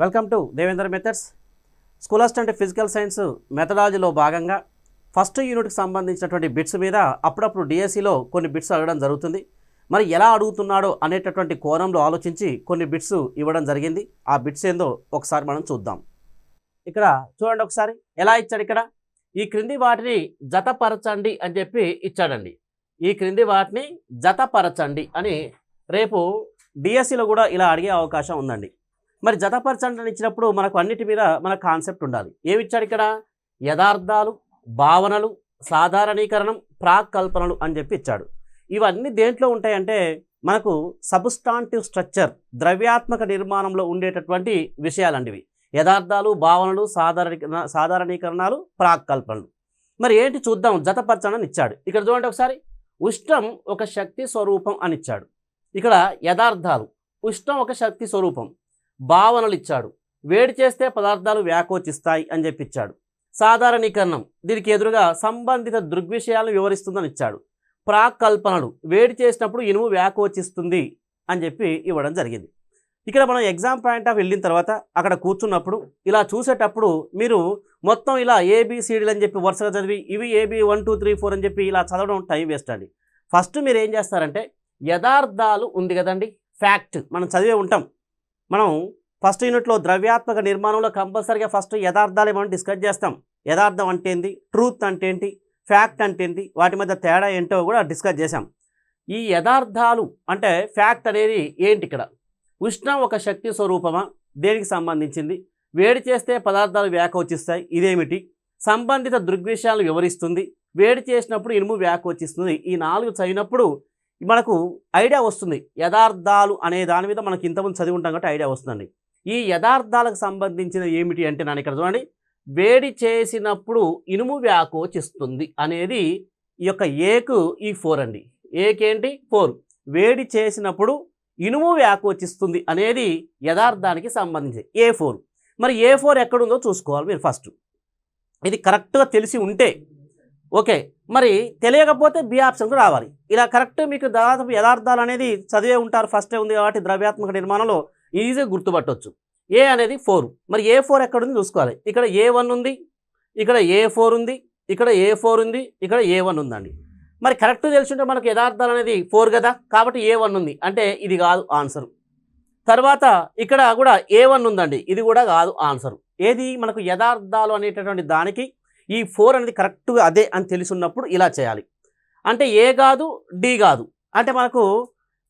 Welcome to Devender methods. School assistant physical science మెథడాలజీలో భాగంగా first యూనిట్కి సంబంధించినటువంటి బిట్స్ మీద అప్పుడప్పుడు డిఎస్సిలో కొన్ని బిట్స్ అడగడం జరుగుతుంది. మరి ఎలా అడుగుతున్నాడో అనేటటువంటి కోణంలో ఆలోచించి కొన్ని బిట్స్ ఇవ్వడం జరిగింది. ఆ బిట్స్ ఏందో ఒకసారి మనం చూద్దాం. ఇక్కడ చూడండి ఒకసారి ఎలా ఇచ్చాడు. ఇక్కడ ఈ క్రింది వాటిని జతపరచండి అని చెప్పి ఇచ్చాడండి. ఈ క్రింది వాటిని జతపరచండి అని రేపు డిఎస్సిలో కూడా ఇలా అడిగే అవకాశం ఉందండి. మరి జతపరచండి అని ఇచ్చినప్పుడు మనకు అన్నిటి మీద మన కాన్సెప్ట్ ఉండాలి. ఏమి ఇచ్చాడు ఇక్కడ? యథార్థాలు, భావనలు, సాధారణీకరణం, ప్రాక్కల్పనలు అని చెప్పి ఇచ్చాడు. ఇవన్నీ దేంట్లో ఉంటాయంటే మనకు సబ్స్టాంటివ్ స్ట్రక్చర్, ద్రవ్యాత్మక నిర్మాణంలో ఉండేటటువంటి విషయాలండి ఇవి. యథార్థాలు, భావనలు, సాధారణీకరణాలు, ప్రాక్కల్పనలు. మరి ఏంటి చూద్దాం. జతపరచండి అని ఇచ్చాడు. ఇక్కడ చూడండి ఒకసారి. ఉష్ణం ఒక శక్తి స్వరూపం అని ఇచ్చాడు. ఇక్కడ యథార్థాలు, ఉష్ణం ఒక శక్తి స్వరూపం. భావనలు ఇచ్చాడు. వేడి చేస్తే పదార్థాలు వ్యాకోచిస్తాయి అని చెప్పి ఇచ్చాడు. సాధారణీకరణం, దీనికి ఎదురుగా సంబంధిత దృగ్విషయాలను వివరిస్తుందని ఇచ్చాడు. ప్రాక్కల్పనలు, వేడి చేసినప్పుడు ఇనుము వ్యాకోచిస్తుంది అని చెప్పి ఇవ్వడం జరిగింది. ఇక్కడ మనం ఎగ్జామ్ పాయింట్ ఆఫ్ వెళ్ళిన తర్వాత అక్కడ కూర్చున్నప్పుడు ఇలా చూసేటప్పుడు మీరు మొత్తం ఇలా ఏబిసిడీలు అని చెప్పి వరుసగా చదివి ఇవి ఏబి 1 2 3 4 అని చెప్పి ఇలా చదవడం టైం వేస్ట్ అండి. ఫస్ట్ మీరు ఏం చేస్తారంటే యథార్థాలు ఉంది కదండి, ఫ్యాక్ట్ మనం చదివే ఉంటాం. మనం ఫస్ట్ యూనిట్లో ద్రవ్యాత్మక నిర్మాణంలో కంపల్సరీగా ఫస్ట్ యథార్థాలే మనం డిస్కస్ చేస్తాం. యథార్థం అంటే ఏంటి, ట్రూత్ అంటే ఏంటి, ఫ్యాక్ట్ అంటే ఏంటి, వాటి మధ్య తేడా ఏంటో కూడా డిస్కస్ చేసాం. ఈ యథార్థాలు అంటే ఫ్యాక్ట్ అనేది ఏంటి? ఇక్కడ ఉష్ణం ఒక శక్తి స్వరూపమా, దేనికి సంబంధించింది, వేడి చేస్తే పదార్థాలు వ్యాకోచిస్తాయి, ఇదేమిటి, సంబంధిత దృగ్విషయాలను వివరిస్తుంది, వేడి చేసినప్పుడు ఇనుము వ్యాకోచిస్తుంది. ఈ 4 చదివినప్పుడు మనకు ఐడియా వస్తుంది. యథార్థాలు అనే దాని మీద మనకి ఇంతకుముందు చదివి ఉంటాం కాబట్టి ఐడియా వస్తుందండి. ఈ యథార్థాలకు సంబంధించిన ఏమిటి అంటే నేను ఇక్కడ చూడండి, వేడి చేసినప్పుడు ఇనుము వ్యాకోచిస్తుంది అనేది ఈ యొక్క ఏకు ఈ 4 అండి. ఏకేంటి 4. వేడి చేసినప్పుడు ఇనుము వ్యాకోచిస్తుంది అనేది యథార్థానికి సంబంధించి A4. మరి A4 ఎక్కడుందో చూసుకోవాలి మీరు ఫస్ట్. ఇది కరెక్ట్గా తెలిసి ఉంటే ఓకే, మరి తెలియకపోతే బి ఆప్షన్కు రావాలి. ఇలా కరెక్ట్ మీకు దాదాపు యథార్థాలు అనేది చదివే ఉంటారు, ఫస్టే ఉంది కాబట్టి ద్రవ్యాత్మక నిర్మాణంలో ఈజీగా గుర్తుపట్టవచ్చు. ఏ అనేది 4. మరి A4 ఎక్కడుంది చూసుకోవాలి. ఇక్కడ A1 ఉంది, ఇక్కడ A4 ఉంది, ఇక్కడ A4 ఉంది, ఇక్కడ A1 ఉందండి. మరి కరెక్ట్ తెలుసుంటే మనకు యథార్థాలు అనేది 4 కదా, కాబట్టి A1 ఉంది అంటే ఇది కాదు ఆన్సర్. తర్వాత ఇక్కడ కూడా A1 ఉందండి, ఇది కూడా కాదు ఆన్సర్. ఏది మనకు యథార్థాలు అనేటటువంటి దానికి ఈ 4 అనేది కరెక్ట్గా అదే అని తెలిసి ఉన్నప్పుడు ఇలా చేయాలి. అంటే ఏ కాదు, డి కాదు, అంటే మనకు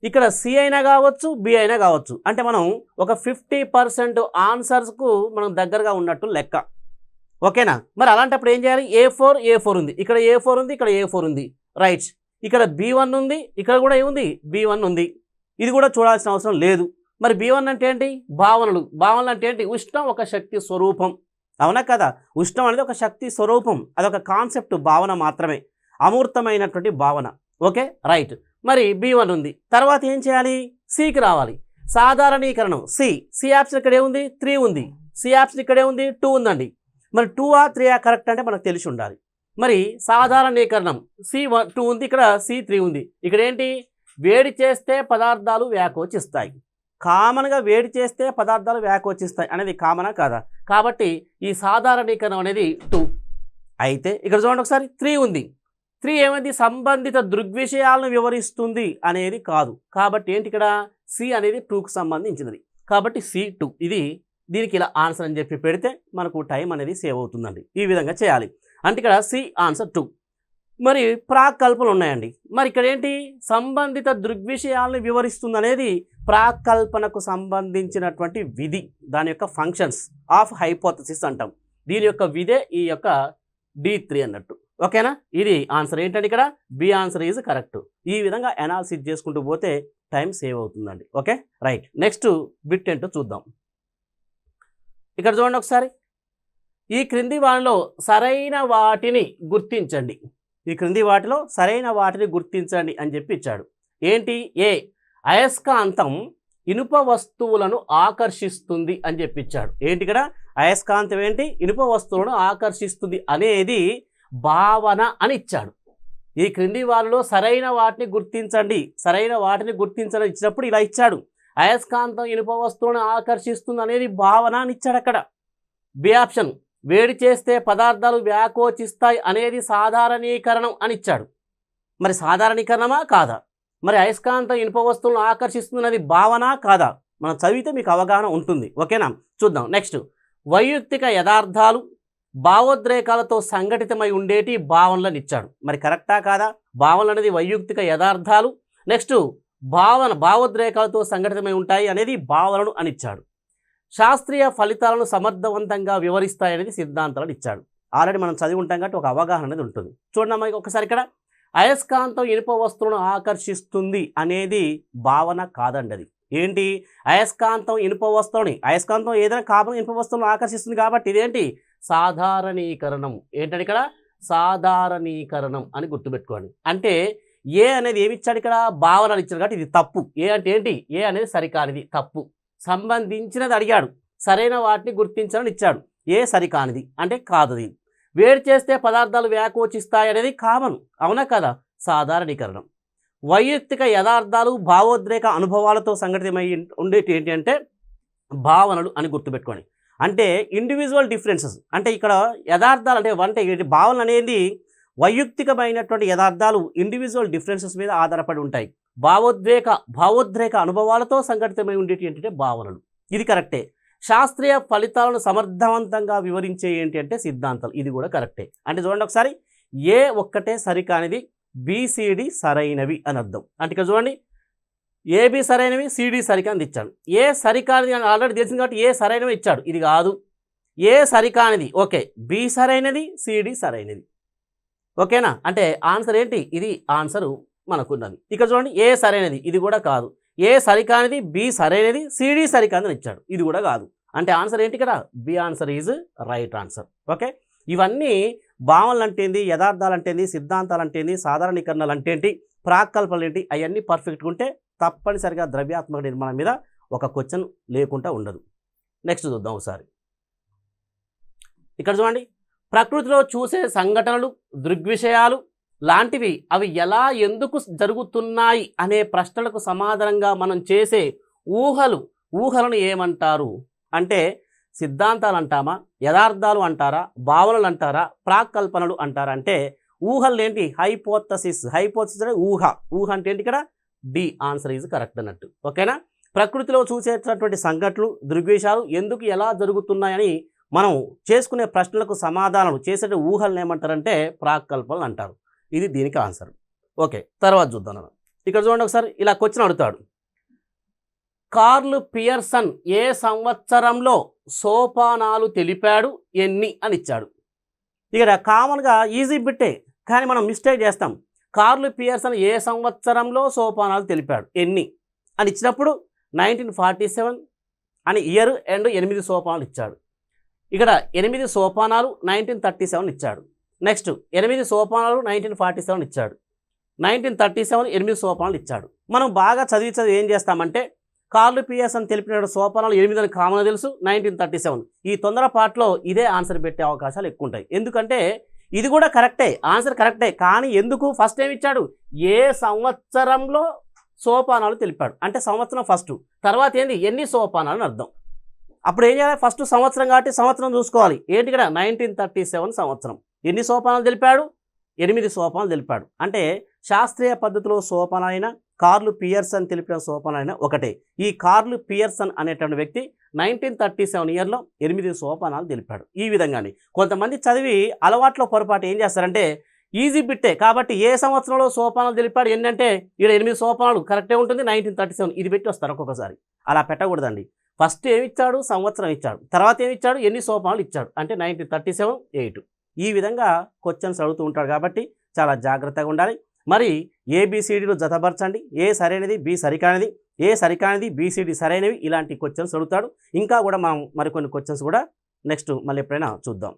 ఇక్కడ సి అయినా కావచ్చు, బి అయినా కావచ్చు. అంటే మనం ఒక 50% ఆన్సర్స్కు మనం దగ్గరగా ఉన్నట్టు లెక్క. ఓకేనా? మరి అలాంటప్పుడు ఏం చేయాలి? A4 ఉంది, ఇక్కడ A4 ఉంది, ఇక్కడ A4 ఉంది, రైట్. ఇక్కడ B1 ఉంది, ఇక్కడ కూడా ఏముంది, B1 ఉంది. ఇది కూడా చూడాల్సిన అవసరం లేదు. మరి B1 అంటే ఏంటి? భావనలు. భావనలు అంటే ఏంటి? ఉష్ణం ఒక శక్తి స్వరూపం. అవునా కదా? ఉష్ణం అనేది ఒక శక్తి స్వరూపం, అదొక కాన్సెప్ట్, భావన మాత్రమే, అమూర్తమైనటువంటి భావన. Okay, right. మరి B1 ఉంది. తర్వాత ఏం చేయాలి? సికి రావాలి. సాధారణీకరణం సి ఆప్షన్ ఇక్కడ ఏముంది? 3 ఉంది. సి ఆప్షన్ ఇక్కడే ఉంది, 2 ఉందండి. మరి 2ఆ 3ఆ కరెక్ట్ అంటే మనకు తెలిసి ఉండాలి. మరి సాధారణీకరణం C2 ఉంది, ఇక్కడ C3 ఉంది. ఇక్కడ ఏంటి? వేడి చేస్తే పదార్థాలు వ్యాకోచిస్తాయి. కామన్గా వేడి చేస్తే పదార్థాలు వ్యాకోచిస్తాయి అనేది కామనా కాదా? కాబట్టి ఈ సాధారణీకరణం అనేది 2. అయితే ఇక్కడ చూడండి ఒకసారి 3 ఉంది. 3 ఏమైంది? సంబంధిత దృగ్విషయాలను వివరిస్తుంది అనేది కాదు. కాబట్టి ఏంటి ఇక్కడ? సి అనేది 2కు సంబంధించినది. కాబట్టి C2 ఇది. దీనికి ఇలా ఆన్సర్ అని చెప్పి పెడితే మనకు టైం అనేది సేవ్ అవుతుందండి. ఈ విధంగా చేయాలి. అంటే ఇక్కడ సి ఆన్సర్ 2. మరి ప్రాక్కల్పనలు ఉన్నాయండి. మరి ఇక్కడ ఏంటి? సంబంధిత దృగ్విషయాలను వివరిస్తుంది అనేది ప్రాక్కల్పనకు సంబంధించినటువంటి విధి, దాని యొక్క ఫంక్షన్స్ ఆఫ్ హైపోథసిస్ అంటాం. దీని యొక్క విధే ఈ యొక్క D3 అన్నట్టు. ఓకేనా? ఇది ఆన్సర్ ఏంటంటే ఇక్కడ బి ఆన్సర్ ఈజ్ కరెక్ట్. ఈ విధంగా అనాలిసిస్ చేసుకుంటూ పోతే టైం సేవ్ అవుతుందండి. Okay, right. నెక్స్ట్ బిట్ ఏంటో చూద్దాం. ఇక్కడ చూడండి ఒకసారి. ఈ క్రింది వాటిలో సరైన వాటిని గుర్తించండి. ఈ క్రింది వాటిలో సరైన వాటిని గుర్తించండి అని చెప్పి ఇచ్చాడు. ఏంటి? ఏ అయస్కాంతం ఇనుప వస్తువులను ఆకర్షిస్తుంది అని చెప్పి ఇచ్చాడు. ఏంటి ఇక్కడ? అయస్కాంతం ఏంటి? ఇనుప వస్తువులను ఆకర్షిస్తుంది అనేది భావన అని ఇచ్చాడు. ఈ క్రింది వాటిలో సరైన వాటిని గుర్తించండి, సరైన వాటిని గుర్తించడం ఇచ్చినప్పుడు ఇలా ఇచ్చాడు. అయస్కాంతం ఇనుప వస్తువులను ఆకర్షిస్తుంది అనేది భావన అని ఇచ్చాడు అక్కడ. బి ఆప్షన్ వేడి చేస్తే పదార్థాలు వ్యాకోచిస్తాయి అనేది సాధారణీకరణం అని ఇచ్చాడు. మరి సాధారణీకరణమా కాదా? మరి అయస్కాంతం ఇనుప వస్తువులను ఆకర్షిస్తున్నది భావన కాదా? మనం చదివితే మీకు అవగాహన ఉంటుంది. ఓకేనా? చూద్దాం. నెక్స్ట్, వైయక్తిక యథార్థాలు భావోద్రేకాలతో సంఘటితమై ఉండేటి భావనలను ఇచ్చాడు. మరి కరెక్టా కాదా? భావనలు అనేది వైయక్తిక యథార్థాలు, నెక్స్ట్ భావోద్రేకాలతో సంఘటితమై ఉంటాయి అనేది భావనలు అని ఇచ్చాడు. శాస్త్రీయ ఫలితాలను సమర్థవంతంగా వివరిస్తాయి అనేది సిద్ధాంతాలను ఇచ్చాడు. ఆల్రెడీ మనం చదివి ఉంటాం కాబట్టి ఒక అవగాహన అనేది ఉంటుంది. చూడండి ఒకసారి ఇక్కడ, అయస్కాంతం ఇనుప వస్తువులను ఆకర్షిస్తుంది అనేది భావన కాదండి. అది ఏంటి? అయస్కాంతం ఇనుప వస్తువుని, అయస్కాంతం ఏదైనా కామన్ ఇనుప వస్తువులను ఆకర్షిస్తుంది కాబట్టి ఇదేంటి? సాధారణీకరణం. ఏంటంటే ఇక్కడ సాధారణీకరణం అని గుర్తుపెట్టుకోండి. అంటే ఏ అనేది ఏమి ఇచ్చాడు ఇక్కడ? భావనలు ఇచ్చాడు కాబట్టి ఇది తప్పు. ఏ అంటే ఏంటి? ఏ అనేది సరికానిది, తప్పు. సంబంధించినది అడిగాడు, సరైన వాటిని గుర్తించాలని ఇచ్చాడు. ఏ సరికానిది అంటే కాదుది. వేడి చేస్తే పదార్థాలు వ్యాకోచిస్తాయి అనేది కామన్, అవునా కదా? సాధారణీకరణం. వైయక్తిక యథార్థాలు భావోద్రేక అనుభవాలతో సంఘటితమై ఉండేటి ఏంటి అంటే భావనలు అని గుర్తుపెట్టుకోండి. అంటే ఇండివిజువల్ డిఫరెన్సెస్, అంటే ఇక్కడ యథార్థాలు అంటే భావనలు అనేది వైయక్తికమైనటువంటి యథార్థాలు ఇండివిజువల్ డిఫరెన్సెస్ మీద ఆధారపడి ఉంటాయి. భావోద్రేక అనుభవాలతో సంఘటితమై ఉండేటి ఏంటంటే భావనలు. ఇది కరెక్టే. శాస్త్రీయ ఫలితాలను సమర్థవంతంగా వివరించే ఏంటి అంటే సిద్ధాంతాలు. ఇది కూడా కరెక్టే. అంటే చూడండి ఒకసారి, ఏ ఒక్కటే సరికానిది, బిసిడి సరైనవి అని అర్థం. అంటే ఇక్కడ చూడండి, ఏబి సరైనవి, సిడి సరికానిది ఇచ్చాడు. ఏ సరికానిది అని ఆల్రెడీ తెలిసింది కాబట్టి ఏ సరైనవి ఇచ్చాడు. ఇది కాదు. ఏ సరికానిది, ఓకే. బి సరైనది, సిడి సరైనది. ఓకేనా? అంటే ఆన్సర్ ఏంటి? ఇది ఆన్సరు మనకున్నది. ఇక్కడ చూడండి, ఏ సరైనది, ఇది కూడా కాదు. ఏ సరికానిది, బి సరైనది, సిడి సరికానిది ఇచ్చాడు. ఇది కూడా కాదు. అంటే ఆన్సర్ ఏంటి ఇక్కడ? B answer is right answer. Okay, ఇవన్నీ భావనలు అంటే ఏంటి, యథార్థాలు అంటే ఏంటి, సిద్ధాంతాలు అంటే ఏంటి, సాధారణీకరణలు అంటే ఏంటి, ప్రాక్కల్పనలు ఏంటి, అవన్నీ పర్ఫెక్ట్గా ఉంటే తప్పనిసరిగా ద్రవ్యాత్మక నిర్మాణం మీద ఒక క్వశ్చన్ లేకుండా ఉండదు. నెక్స్ట్ చూద్దాం ఒకసారి. ఇక్కడ చూడండి, ప్రకృతిలో చూసే సంఘటనలు, దృగ్విషయాలు లాంటివి అవి ఎలా ఎందుకు జరుగుతున్నాయి అనే ప్రశ్నలకు సమాధానంగా మనం చేసే ఊహలను ఏమంటారు? అంటే సిద్ధాంతాలు అంటామా, యథార్థాలు అంటారా, భావనలు అంటారా, ప్రాక్కల్పనలు అంటారా? అంటే ఊహలు ఏంటి? హైపోథసిస్ అంటే ఊహ అంటే ఏంటి? ఇక్కడ డి ఆన్సర్ ఈజ్ కరెక్ట్ అన్నట్టు. ఓకేనా? ప్రకృతిలో చూసేటటువంటి సంఘటనలు, దృగ్విషయాలు ఎందుకు ఎలా జరుగుతున్నాయని మనం చేసుకునే ప్రశ్నలకు సమాధానాలు చేసే ఊహలను ఏమంటారంటే ప్రాక్కల్పనలు అంటారు. ఇది దీనికి ఆన్సర్. ఓకే, తర్వాత చూద్దాం. ఇక్కడ చూడండి ఒకసారి, ఇలా క్వశ్చన్ అడుగుతాడు. కార్ల్ పియర్సన్ ఏ సంవత్సరంలో సోపానాలు తెలిపాడు, ఎన్ని అని ఇచ్చాడు. ఇక్కడ కామన్గా ఈజీ బిట్టే, కానీ మనం మిస్టేక్ చేస్తాం. కార్ల్ పియర్సన్ ఏ సంవత్సరంలో సోపానాలు తెలిపాడు, ఎన్ని అని ఇచ్చినప్పుడు 1947 అని ఇయర్ అండ్ 8 సోపానాలు ఇచ్చాడు. ఇక్కడ 8 సోపానాలు 1937 ఇచ్చాడు. నెక్స్ట్ 8 సోపానాలు 1947 ఇచ్చాడు. 1937 8 సోపానాలు ఇచ్చాడు. మనం బాగా చదివి ఏం చేస్తామంటే, కార్ల్ పియర్సన్ తెలిపిన సోపానాలు 8 అని కామన్ తెలుసు, 1937. ఈ తొందరపాటులో ఇదే ఆన్సర్ పెట్టే అవకాశాలు ఎక్కువ ఉంటాయి. ఎందుకంటే ఇది కూడా కరెక్టే, ఆన్సర్ కరెక్టే, కానీ ఎందుకు ఫస్ట్ ఏమి ఇచ్చాడు? ఏ సంవత్సరంలో సోపానాలు తెలిపాడు అంటే సంవత్సరం ఫస్ట్, తర్వాత ఏంది ఎన్ని సోపానాలు అని అర్థం. అప్పుడు ఏం చేయాలి? ఫస్ట్ సంవత్సరం కాబట్టి సంవత్సరం చూసుకోవాలి. ఏంటి ఇక్కడ? 1937 సంవత్సరం. ఎన్ని సోపానాలు తెలిపాడు? 8 సోపానాలు తెలిపాడు. అంటే శాస్త్రీయ పద్ధతిలో సోపానాలైన కార్ల్ పియర్సన్ తెలిపిన సోపానాలైన ఒకటే. ఈ కార్ల్ పియర్సన్ అనేటువంటి వ్యక్తి 1937 ఇయర్లో 8 సోపానాలు తెలిపాడు. ఈ విధంగానే కొంతమంది చదివి అలవాట్లో పొరపాటు ఏం చేస్తారంటే, ఈజీ బిట్టే కాబట్టి ఏ సంవత్సరంలో సోపానాలు తెలిపాడు ఎన్ని అంటే ఇక్కడ 8 సోపానాలు కరెక్టే ఉంటుంది, 1937 ఇది పెట్టి వస్తారు. ఒక్కొక్కసారి అలా పెట్టకూడదండి. ఫస్ట్ ఏమి ఇచ్చాడు? సంవత్సరం ఇచ్చాడు. తర్వాత ఏమి ఇచ్చాడు? ఎన్ని సోపానాలు ఇచ్చాడు అంటే 1937, 8. ఈ విధంగా క్వశ్చన్స్ అడుగుతూ ఉంటాడు కాబట్టి చాలా జాగ్రత్తగా ఉండాలి. మరి ఏబిసిడిలు జతపరచండి. ఏ సరైనది, బి సరికానిది, ఏ సరికానిది, బిసిడి సరైనవి, ఇలాంటి క్వశ్చన్స్ అడుగుతాడు. ఇంకా కూడా మనం మరికొన్ని క్వశ్చన్స్ కూడా నెక్స్ట్ మళ్ళీ ఎప్పుడైనా చూద్దాం.